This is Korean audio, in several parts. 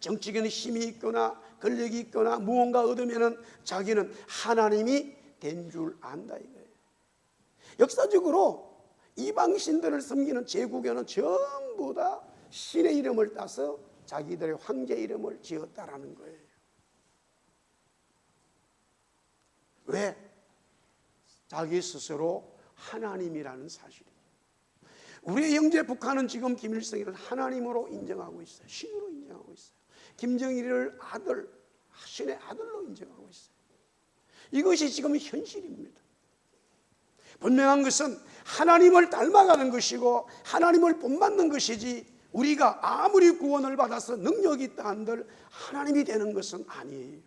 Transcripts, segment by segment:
정치적인 힘이 있거나 권력이 있거나 무언가 얻으면 자기는 하나님이 된 줄 안다 이거예요. 역사적으로 이방신들을 섬기는 제국에는 전부 다 신의 이름을 따서 자기들의 황제 이름을 지었다라는 거예요. 왜? 자기 스스로 하나님이라는 사실이에요. 우리의 형제 북한은 지금 김일성이를 하나님으로 인정하고 있어요. 신으로 인정하고 있어요. 김정일을 아들, 신의 아들로 인정하고 있어요. 이것이 지금 현실입니다. 분명한 것은 하나님을 닮아가는 것이고 하나님을 본받는 것이지, 우리가 아무리 구원을 받아서 능력이 있다 한들 하나님이 되는 것은 아니에요.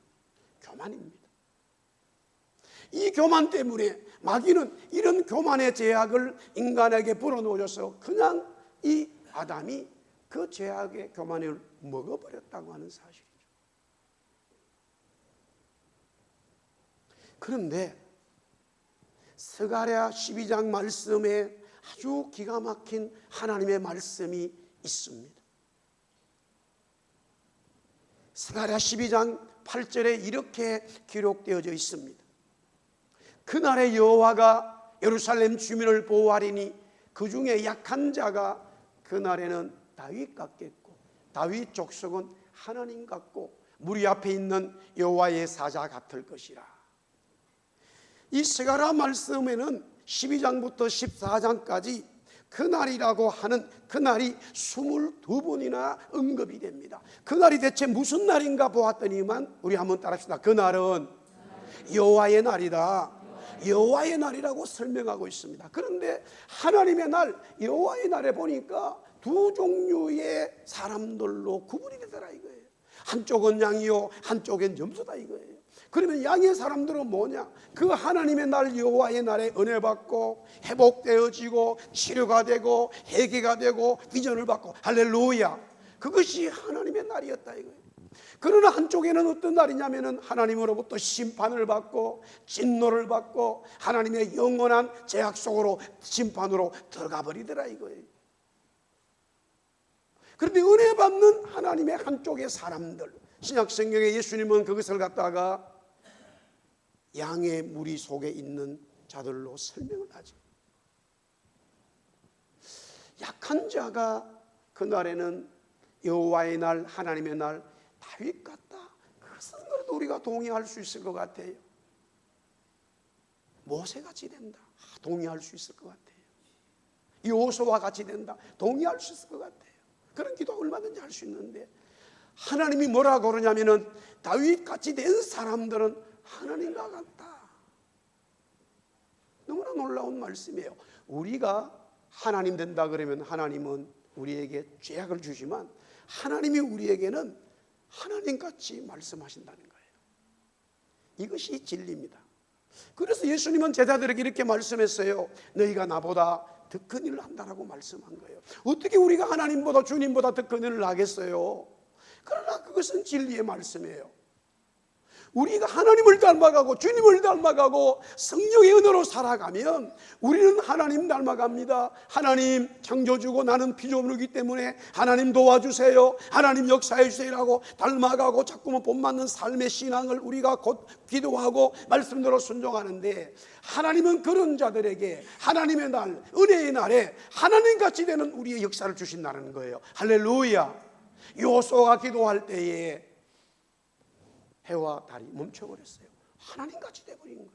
교만입니다. 이 교만 때문에 마귀는 이런 교만의 죄악을 인간에게 불어넣어줘서 그냥 이 아담이 그 죄악의 교만을 먹어버렸다고 하는 사실이죠. 그런데 스가랴 12장 말씀에 아주 기가 막힌 하나님의 말씀이 있습니다. 스가랴 12장 8절에 이렇게 기록되어져 있습니다. 그날에 여호와가 예루살렘 주민을 보호하리니 그 중에 약한 자가 그날에는 다윗 같겠고 다윗 족속은 하나님 같고 무리 앞에 있는 여호와의 사자 같을 것이라. 이 스가랴 말씀에는 12장부터 14장까지 그날이라고 하는 그날이 22번이나 언급이 됩니다. 그날이 대체 무슨 날인가 보았더니만 우리 한번 따라합시다. 그날은 여호와의 날이다. 여호와의 날이라고 설명하고 있습니다. 그런데 하나님의 날, 여호와의 날에 보니까 두 종류의 사람들로 구분이 되더라 이거예요. 한쪽은 양이요 한쪽엔 염소다 이거예요. 그러면 양의 사람들은 뭐냐? 그 하나님의 날 여호와의 날에 은혜 받고 회복되어지고 치료가 되고 회개가 되고 비전을 받고 할렐루야, 그것이 하나님의 날이었다 이거예요. 그러나 한쪽에는 어떤 날이냐면은 하나님으로부터 심판을 받고 진노를 받고 하나님의 영원한 죄악 속으로 심판으로 들어가 버리더라 이거예요. 그런데 은혜 받는 하나님의 한쪽의 사람들, 신약 성경에 예수님은 그것을 갖다가 양의 무리 속에 있는 자들로 설명을 하죠. 약한 자가 그날에는 여호와의 날, 하나님의 날, 다윗 같다. 그것은 그래도 우리가 동의할 수 있을 것 같아요. 모세같이 된다. 동의할 수 있을 것 같아요. 여호수아와 같이 된다. 동의할 수 있을 것 같아요. 그런 기도 얼마든지 할 수 있는데 하나님이 뭐라고 그러냐면은 다윗같이 된 사람들은 하나님과 같다. 너무나 놀라운 말씀이에요. 우리가 하나님 된다 그러면 하나님은 우리에게 죄악을 주지만 하나님이 우리에게는 하나님같이 말씀하신다는 거예요. 이것이 진리입니다. 그래서 예수님은 제자들에게 이렇게 말씀했어요. 너희가 나보다 더 큰 일을 한다라고 말씀한 거예요. 어떻게 우리가 하나님보다 주님보다 더 큰 일을 하겠어요? 그러나 그것은 진리의 말씀이에요. 우리가 하나님을 닮아가고 주님을 닮아가고 성령의 은혜로 살아가면 우리는 하나님 닮아갑니다. 하나님 창조주고 나는 피조물이기 때문에 하나님 도와주세요, 하나님 역사해 주세요라고 닮아가고 자꾸만 본받는 삶의 신앙을 우리가 곧 기도하고 말씀대로 순종하는데, 하나님은 그런 자들에게 하나님의 날, 은혜의 날에 하나님같이 되는 우리의 역사를 주신다는 거예요. 할렐루야. 여호수아가 기도할 때에 해와 달이 멈춰버렸어요. 하나님같이 돼버린 거예요.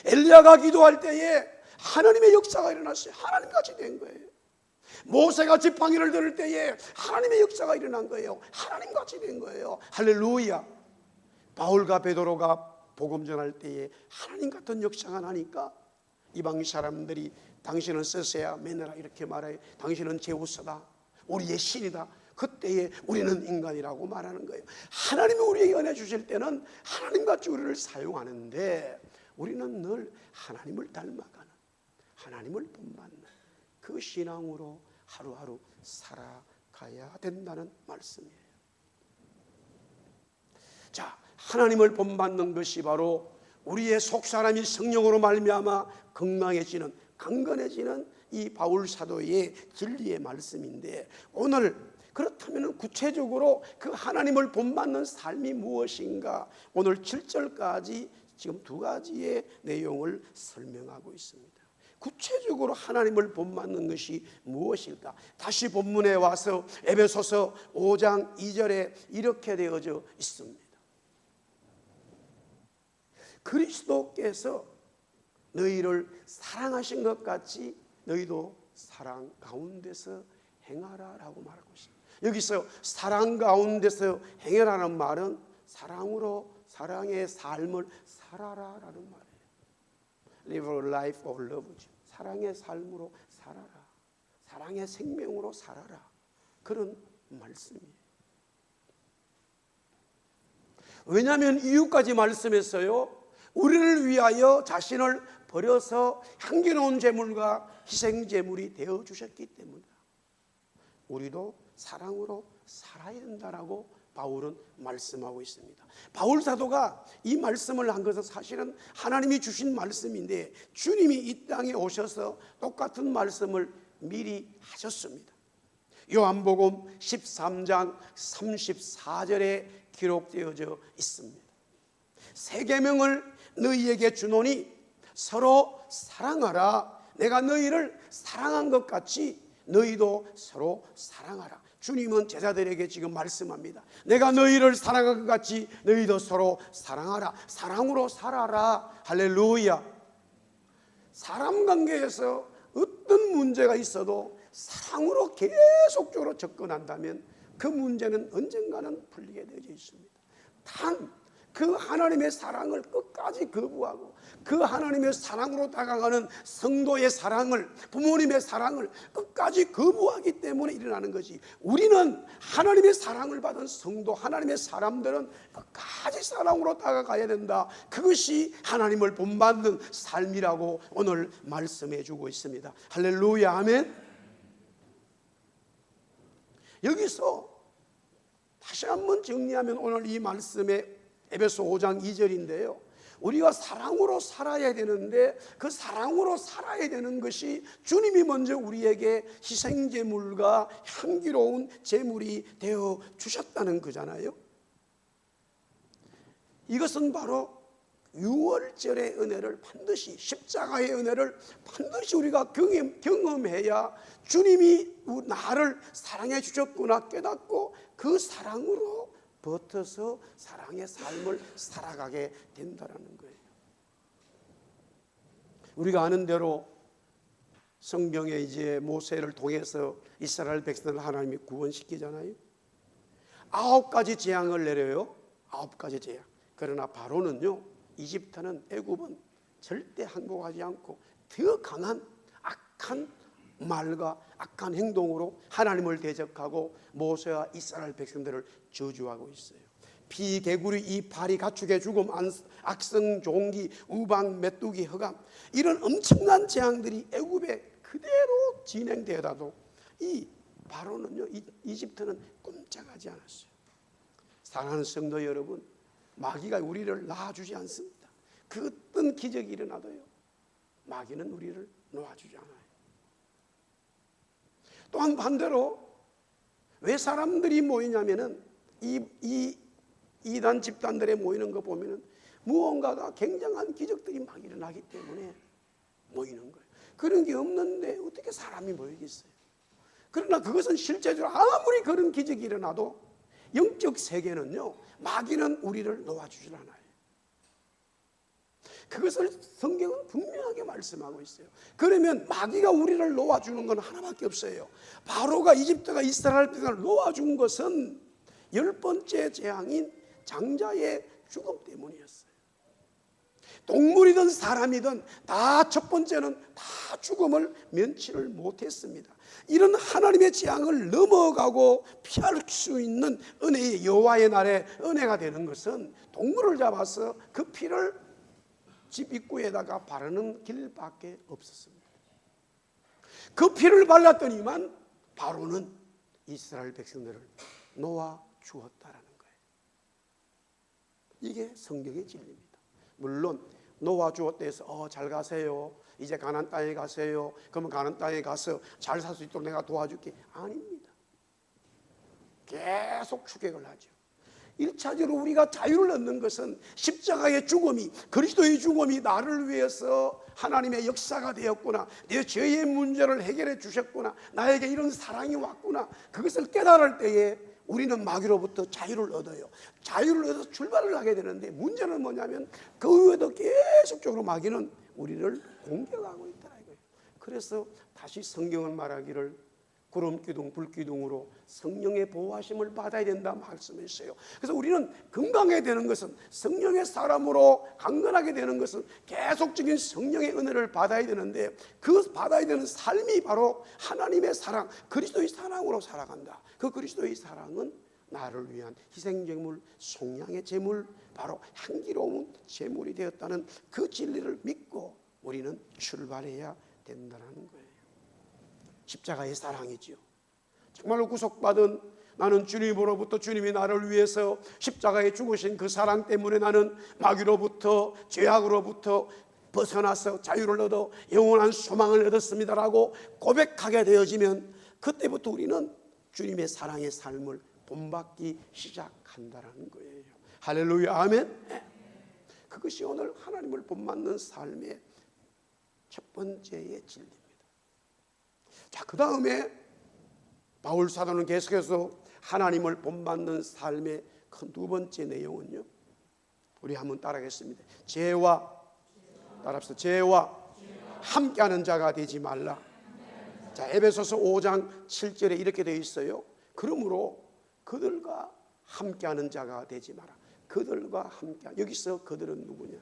엘리야가 기도할 때에 하나님의 역사가 일어났어요. 하나님같이 된 거예요. 모세가 지팡이를 들을 때에 하나님의 역사가 일어난 거예요. 하나님같이 된 거예요. 할렐루야. 바울과 베드로가 복음 전할 때에 하나님 같은 역사가 나니까 이방 사람들이 당신은 세세야 메네라 이렇게 말해요. 당신은 제우스다, 우리의 신이다. 그때에 우리는 인간이라고 말하는 거예요. 하나님이 우리에게 은혜 주실 때는 하나님같이 우리를 사용하는데 우리는 늘 하나님을 닮아가는, 하나님을 본받는 그 신앙으로 하루하루 살아가야 된다는 말씀이에요. 자, 하나님을 본받는 것이 바로 우리의 속사람이 성령으로 말미암아 건강해지는, 강건해지는 이 바울 사도의 진리의 말씀인데, 오늘 그렇다면 구체적으로 그 하나님을 본받는 삶이 무엇인가? 오늘 7절까지 지금 두 가지의 내용을 설명하고 있습니다. 구체적으로 하나님을 본받는 것이 무엇일까? 다시 본문에 와서 에베소서 5장 2절에 이렇게 되어져 있습니다. 그리스도께서 너희를 사랑하신 것 같이 너희도 사랑 가운데서 행하라 라고 말하고 있습니다. 여기서 사랑 가운데서 행하라는 말은 사랑으로 사랑의 삶을 살아라 라는 말이에요. Live a life of love. 사랑의 삶으로 살아라. 사랑의 생명으로 살아라. 그런 말씀이에요. 왜냐하면 이유까지 말씀했어요. 우리를 위하여 자신을 버려서 향기로운 제물과 희생 제물이 되어 주셨기 때문이다. 우리도 사랑으로 살아야 된다라고 바울은 말씀하고 있습니다. 바울 사도가 이 말씀을 한 것은 사실은 하나님이 주신 말씀인데 주님이 이 땅에 오셔서 똑같은 말씀을 미리 하셨습니다. 요한복음 13장 34절에 기록되어져 있습니다. 새 계명을 너희에게 주노니 서로 사랑하라. 내가 너희를 사랑한 것 같이 너희도 서로 사랑하라. 주님은 제자들에게 지금 말씀합니다. 내가 너희를 사랑한 것 같이 너희도 서로 사랑하라. 사랑으로 살아라. 할렐루야. 사람 관계에서 어떤 문제가 있어도 사랑으로 계속적으로 접근한다면 그 문제는 언젠가는 풀리게 되어져 있습니다. 단 그 하나님의 사랑을 끝까지 거부하고 그 하나님의 사랑으로 다가가는 성도의 사랑을, 부모님의 사랑을 끝까지 거부하기 때문에 일어나는 것이, 우리는 하나님의 사랑을 받은 성도, 하나님의 사람들은 끝까지 사랑으로 다가가야 된다. 그것이 하나님을 본받는 삶이라고 오늘 말씀해 주고 있습니다. 할렐루야, 아멘. 여기서 다시 한번 정리하면 오늘 이 말씀의 에베소 5장 2절인데요. 우리가 사랑으로 살아야 되는데 그 사랑으로 살아야 되는 것이 주님이 먼저 우리에게 희생제물과 향기로운 제물이 되어 주셨다는 거잖아요. 이것은 바로 유월절의 은혜를 반드시, 십자가의 은혜를 반드시 우리가 경험해야 주님이 나를 사랑해 주셨구나 깨닫고 그 사랑으로 버텨서 사랑의 삶을 살아가게 된다는 거예요. 우리가 아는 대로 성경에 이제 모세를 통해서 이스라엘 백성을 하나님이 구원시키잖아요. 9가지 재앙을 내려요. 9가지 재앙. 그러나 바로는요, 이집트는, 애굽은 절대 항복하지 않고 더 강한 악한 말과 악한 행동으로 하나님을 대적하고 모세와 이스라엘 백성들을 저주하고 있어요. 피, 개구리, 이파리, 가축의 죽음, 악성 종기, 우방, 메뚜기, 흑암, 이런 엄청난 재앙들이 애굽에 그대로 진행되어도 이 바로는요, 이집트는 꼼짝하지 않았어요. 사랑하는 성도 여러분, 마귀가 우리를 놔주지 않습니다. 그 어떤 기적이 일어나도요, 마귀는 우리를 놓아주지 않아요. 또한 반대로 왜 사람들이 모이냐면은 이단 집단들에 모이는 거 보면은 무언가가 굉장한 기적들이 막 일어나기 때문에 모이는 거예요. 그런 게 없는데 어떻게 사람이 모이겠어요? 그러나 그것은 실제적으로 아무리 그런 기적이 일어나도 영적 세계는요, 마귀는 우리를 놓아주질 않아요. 그것을 성경은 분명하게 말씀하고 있어요. 그러면 마귀가 우리를 놓아주는 건 하나밖에 없어요. 바로가 이집트가 이스라엘 백성을 놓아준 것은 10번째 재앙인 장자의 죽음 때문이었어요. 동물이든 사람이든 다 첫 번째는 다 죽음을 면치를 못했습니다. 이런 하나님의 재앙을 넘어가고 피할 수 있는 은혜의 여호와의 날에 은혜가 되는 것은 동물을 잡아서 그 피를 집 입구에다가 바르는 길밖에 없었습니다. 그 피를 발랐더니만 바로는 이스라엘 백성들을 놓아 주었다라는 거예요. 이게 성경의 진리입니다. 물론 놓아 주었다 해서 잘 가세요, 이제 가나안 땅에 가세요, 그러면 가나안 땅에 가서 잘 살 수 있도록 내가 도와줄게, 아닙니다. 계속 추격을 하죠. 1차적으로 우리가 자유를 얻는 것은 십자가의 죽음이, 그리스도의 죽음이 나를 위해서 하나님의 역사가 되었구나, 내 죄의 문제를 해결해 주셨구나, 나에게 이런 사랑이 왔구나, 그것을 깨달을 때에 우리는 마귀로부터 자유를 얻어요. 자유를 얻어서 출발을 하게 되는데, 문제는 뭐냐면 그 후에도 계속적으로 마귀는 우리를 공격하고 있다 이거예요. 그래서 다시 성경은 말하기를 구름기둥 불기둥으로 성령의 보호하심을 받아야 된다 말씀했어요. 그래서 우리는 건강하게 되는 것은, 성령의 사람으로 강건하게 되는 것은 계속적인 성령의 은혜를 받아야 되는데, 그 받아야 되는 삶이 바로 하나님의 사랑, 그리스도의 사랑으로 살아간다. 그 그리스도의 사랑은 나를 위한 희생제물, 속량의 제물, 바로 향기로운 제물이 되었다는 그 진리를 믿고 우리는 출발해야 된다는 거예요. 십자가의 사랑이지요. 정말로 구속받은 나는 주님으로부터, 주님이 나를 위해서 십자가에 죽으신 그 사랑 때문에 나는 마귀로부터, 죄악으로부터 벗어나서 자유를 얻어 영원한 소망을 얻었습니다라고 고백하게 되어지면, 그때부터 우리는 주님의 사랑의 삶을 본받기 시작한다는 거예요. 할렐루야, 아멘. 그것이 오늘 하나님을 본받는 삶의 첫 번째의 진리입니다. 자, 그 다음에 바울 사도는 계속해서 하나님을 본받는 삶의 큰 두 번째 내용은요, 우리 한번 따라하겠습니다. 죄와, 따라합시다. 죄와 함께하는 자가 되지 말라. 자, 에베소서 5장 7절에 이렇게 되어 있어요. 그러므로 그들과 함께하는 자가 되지 마라. 그들과 함께. 여기서 그들은 누구냐?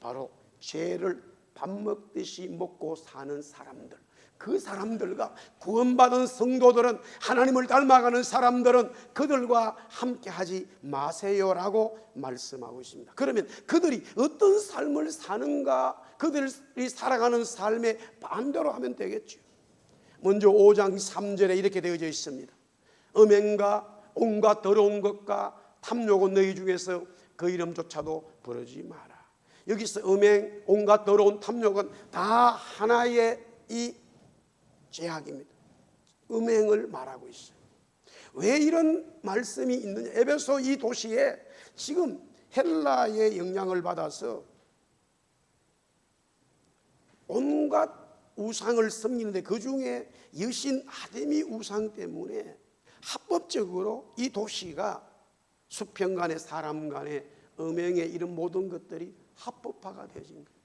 바로 죄를 밥 먹듯이 먹고 사는 사람들. 그 사람들과, 구원받은 성도들은, 하나님을 닮아가는 사람들은 그들과 함께 하지 마세요라고 말씀하고 있습니다. 그러면 그들이 어떤 삶을 사는가, 그들이 살아가는 삶의 반대로 하면 되겠죠. 먼저 5장 3절에 이렇게 되어져 있습니다. 음행과 온갖 더러운 것과 탐욕은 너희 중에서 그 이름조차도 부르지 마라. 여기서 음행, 온갖 더러운 탐욕은 다 하나의 이 죄악입니다. 음행을 말하고 있어요. 왜 이런 말씀이 있느냐? 에베소 이 도시에 지금 헬라의 영향을 받아서 온갖 우상을 섬기는데, 그 중에 여신 아데미 우상 때문에 합법적으로 이 도시가 수평 간에 사람 간에 음행에 이런 모든 것들이 합법화가 되어진 거예요.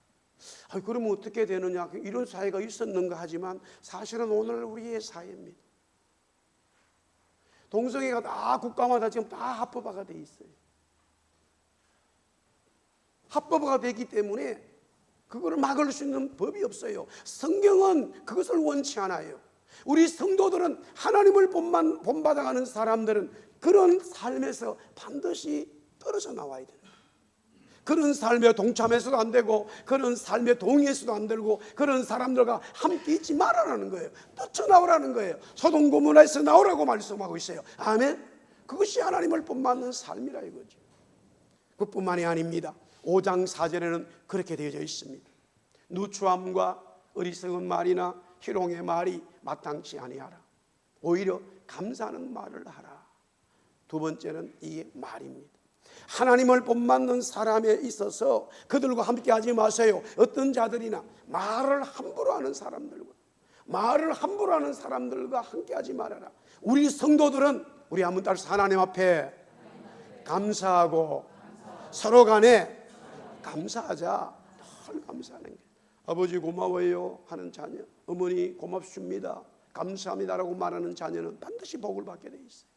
그러면 어떻게 되느냐? 이런 사회가 있었는가 하지만 사실은 오늘 우리의 사회입니다. 동성애가 다 국가마다 지금 다 합법화가 되어 있어요. 합법화가 되기 때문에 그거를 막을 수 있는 법이 없어요. 성경은 그것을 원치 않아요. 우리 성도들은, 하나님을 본받아가는 사람들은 그런 삶에서 반드시 떨어져 나와야 돼요. 그런 삶에 동참해서도 안 되고, 그런 삶에 동의해서도 안 되고, 그런 사람들과 함께 있지 말아라는 거예요. 뛰쳐나오라는 거예요. 소돔 고모라에서 나오라고 말씀하고 있어요. 아멘. 그것이 하나님을 본받는 삶이라 이거죠. 그뿐만이 아닙니다. 5장 4절에는 그렇게 되어져 있습니다. 누추함과 어리석은 말이나 희롱의 말이 마땅치 아니하라. 오히려 감사하는 말을 하라. 두 번째는 이게 말입니다. 하나님을 본받는 사람에 있어서 그들과 함께 하지 마세요. 어떤 자들이나 말을 함부로 하는 사람들과 함께 하지 말아라. 우리 성도들은, 우리 한번 따라서 하나님 앞에 감사하고 서로 간에 감사하자. 늘 감사하는 게, 아버지 고마워요 하는 자녀, 어머니 고맙습니다, 감사합니다라고 말하는 자녀는 반드시 복을 받게 돼 있어요.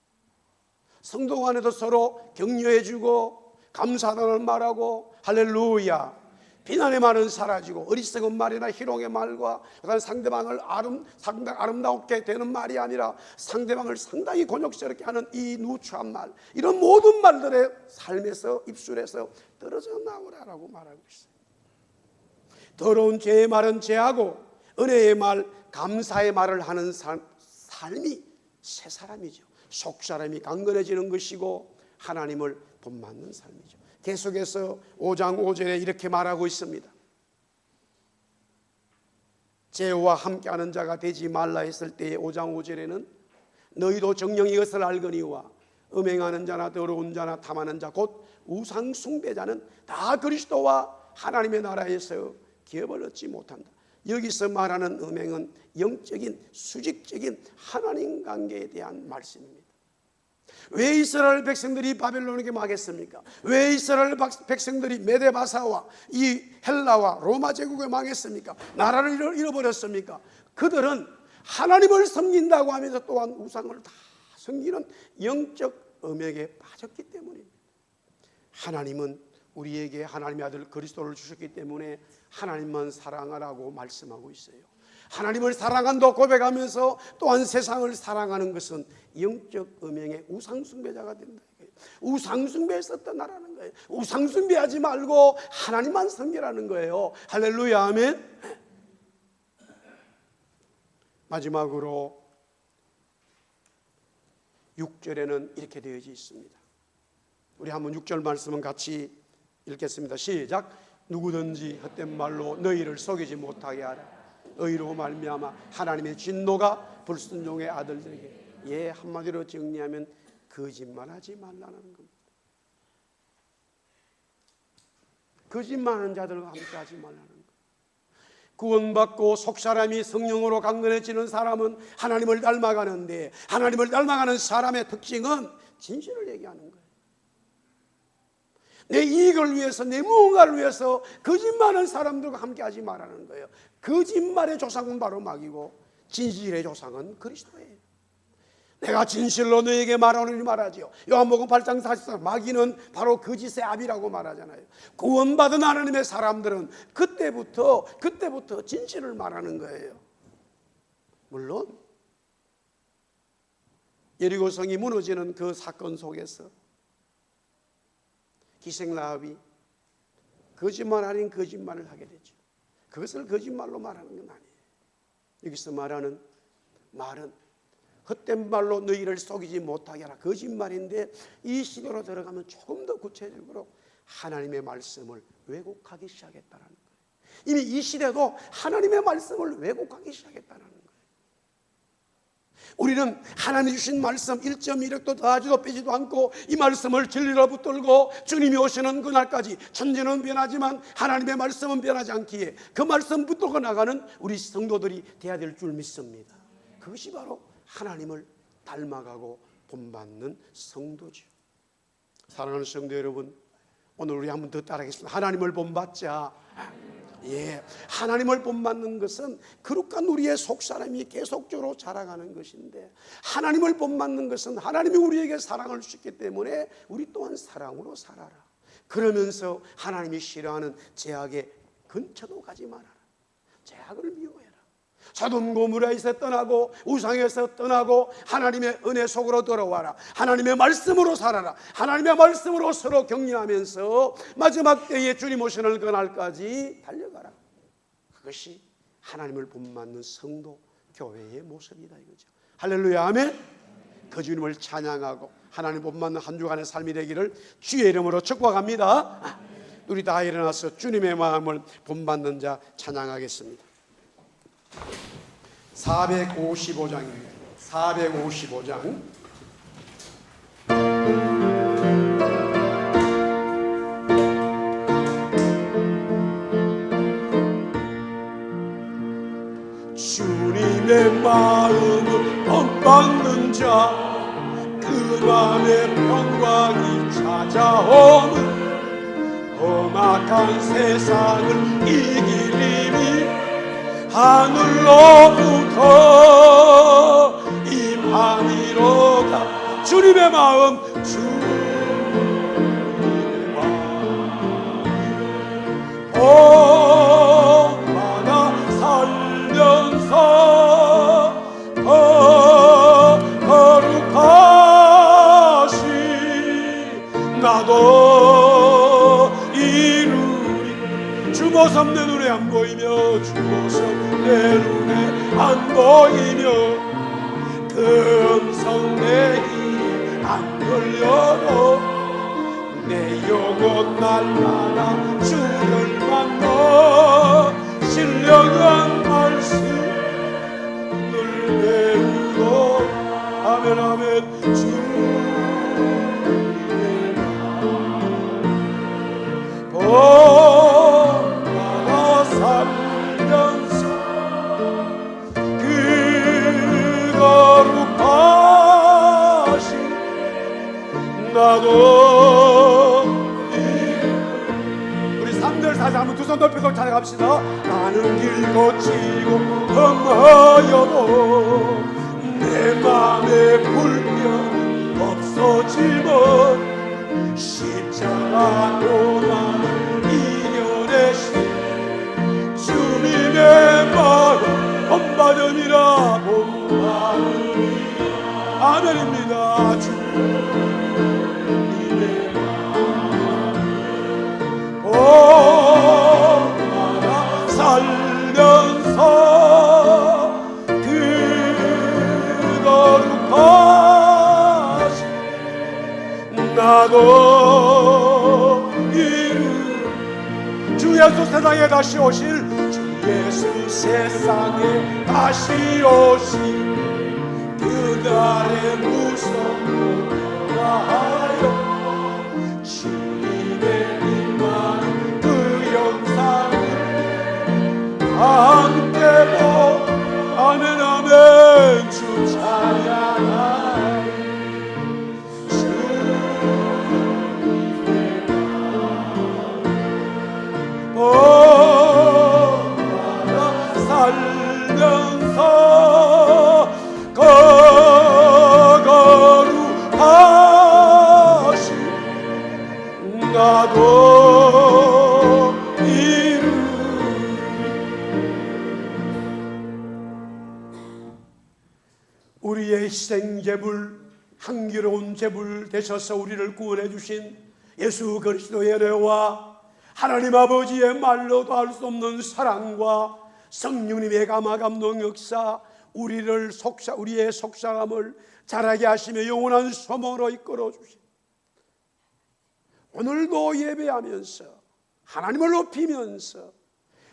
성도 간에도 서로 격려해주고 감사하다는 말하고, 할렐루야, 비난의 말은 사라지고, 어리석은 말이나 희롱의 말과 상대방을 아름답게 되는 말이 아니라 상대방을 상당히 곤욕스럽게 하는 이 누추한 말, 이런 모든 말들의 삶에서, 입술에서 떨어져 나오라라고 말하고 있어요. 더러운 죄의 말은 죄하고, 은혜의 말, 감사의 말을 하는 삶이 새 사람이죠. 속사람이 강건해지는 것이고 하나님을 본받는 삶이죠. 계속해서 5장 5절에 이렇게 말하고 있습니다. 죄와 함께하는 자가 되지 말라 했을 때의 5장 5절에는 너희도 정령 이것을 알거니와 음행하는 자나 더러운 자나 탐하는 자 곧 우상 숭배자는 다 그리스도와 하나님의 나라에서 기업을 얻지 못한다. 여기서 말하는 음행은 영적인 수직적인 하나님 관계에 대한 말씀입니다. 왜 이스라엘 백성들이 바벨론에게 망했습니까? 왜 이스라엘 백성들이 메데바사와 이 헬라와 로마 제국에 망했습니까? 나라를 잃어버렸습니까? 그들은 하나님을 섬긴다고 하면서 또한 우상을 다 섬기는 영적 음행에 빠졌기 때문입니다. 하나님은 우리에게 하나님의 아들 그리스도를 주셨기 때문에 하나님만 사랑하라고 말씀하고 있어요. 하나님을 사랑한다고 고백하면서 또한 세상을 사랑하는 것은 영적 음행의 우상숭배자가 된다. 우상숭배에서 떠나라는 거예요. 우상숭배하지 말고 하나님만 섬기라는 거예요. 할렐루야, 아멘. 마지막으로 6절에는 이렇게 되어져 있습니다. 우리 한번 6절 말씀은 같이 읽겠습니다. 시작. 누구든지 헛된 말로 너희를 속이지 못하게 하라. 의로 말미암아 하나님의 진노가 불순종의 아들들에게, 한마디로 정리하면 거짓말하지 말라는 겁니다. 거짓말하는 자들과 함께하지 말라는 거예요. 구원받고 속사람이 성령으로 강건해지는 사람은 하나님을 닮아가는데, 하나님을 닮아가는 사람의 특징은 진실을 얘기하는 거예요. 내 이익을 위해서, 내 무언가를 위해서 거짓말하는 사람들과 함께하지 말라는 거예요. 거짓말의 조상은 바로 마귀고 진실의 조상은 그리스도예요. 내가 진실로 너에게 말하노니 말하지요. 요한복음 8장 44, 마귀는 바로 거짓의 아비라고 말하잖아요. 구원받은 하나님의 사람들은 그때부터 진실을 말하는 거예요. 물론 여리고성이 무너지는 그 사건 속에서 기생라합이 거짓말 아닌 거짓말을 하게 되죠. 그것을 거짓말로 말하는 건 아니에요. 여기서 말하는 말은 헛된 말로 너희를 속이지 못하게 하라, 거짓말인데, 이 시대로 들어가면 조금 더 구체적으로 하나님의 말씀을 왜곡하기 시작했다는 거예요. 이미 이 시대도 하나님의 말씀을 왜곡하기 시작했다는 거예요. 우리는 하나님 주신 말씀 1.1획도 더하지도 빼지도 않고 이 말씀을 진리로 붙들고 주님이 오시는 그날까지, 천지는 변하지만 하나님의 말씀은 변하지 않기에 그 말씀 붙들고 나가는 우리 성도들이 되어야 될 줄 믿습니다. 그것이 바로 하나님을 닮아가고 본받는 성도죠. 사랑하는 성도 여러분, 오늘 우리 한번 더 따라하겠습니다. 하나님을 본받자. 하나님을 본받는 것은 거룩한 우리의 속사람이 계속적으로 자라가는 것인데, 하나님을 본받는 것은 하나님이 우리에게 사랑을 주셨기 때문에 우리 또한 사랑으로 살아라. 그러면서 하나님이 싫어하는 죄악의 근처도 가지 말아라. 죄악을 미워해라. 소돔 고모라에서 떠나고 우상에서 떠나고 하나님의 은혜 속으로 들어와라. 하나님의 말씀으로 살아라. 하나님의 말씀으로 서로 격려하면서 마지막 때에 주님 오시는 그날까지 달려가라. 그것이 하나님을 본받는 성도, 교회의 모습이다 이거죠. 할렐루야, 아멘. 그 주님을 찬양하고 하나님 본받는 한 주간의 삶이 되기를 주의 이름으로 축복합니다. 우리 다 일어나서 주님의 마음을 본받는 자 찬양하겠습니다. 455장입니다. 455장. 주님의 마음을 본받는 자, 그 마음에 평강이 찾아오는 험악한 세상을 이길 힘이 하늘로부터 임함이로다. 주님의 마음, 주님의 마음 본받아 살면서 거룩하시 나도 이루리. 주 모습 내 눈에 안 보이며, 주 모습 내 눈에 안 보이며, 그 음성 내 귀에 안 들려도 내 영혼 날마다 주를 만나 신령한 말씀을 배우고. 아멘. 아멘 아멘. 본받아 살면서 그 거룩하신 나도. 우리 3절 4절 한번 두 손 높이고 찬양합시다. 나는 길 거치고 험하여도 내 맘에 불편이 없어지면 십자가로 나를 이겨내신 주님의 마음 본받음이라 본받음이라 아멘입니다. 주님의 마음 본받아 살면서 그 거룩하신 나도 주 예수 세상에 다시 오실 주 예수 세상에 다시 오실 그날의 무서움을 하여 주님의 임하는 그 영상을 함께 보 아멘 아멘. 주 찬양하리 본받아 살면서 거룩하신 나도 이루리. 우리의 희생제물 향기로운 제물 되셔서 우리를 구원해 주신 예수 그리스도의 은혜와 하나님 아버지의 말로도 할 수 없는 사랑과 성령님의 감화감동 역사 우리의 속상함을 자라게 하시며 영원한 소망으로 이끌어 주신 오늘도 예배하면서 하나님을 높이면서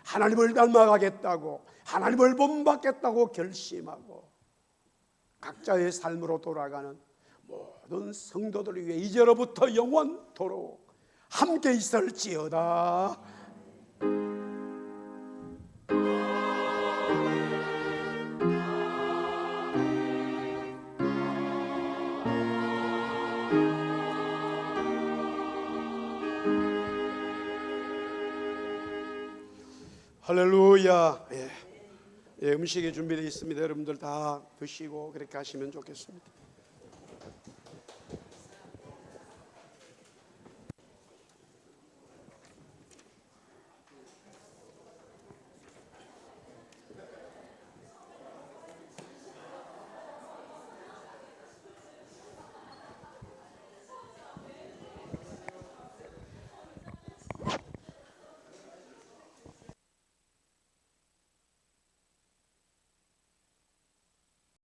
하나님을 닮아가겠다고 하나님을 본받겠다고 결심하고 각자의 삶으로 돌아가는 모든 성도들 위해 이제로부터 영원토록 함께 있을지어다. 할렐루야. 음식이 준비되어 있습니다. 여러분들 다 드시고 그렇게 하시면 좋겠습니다.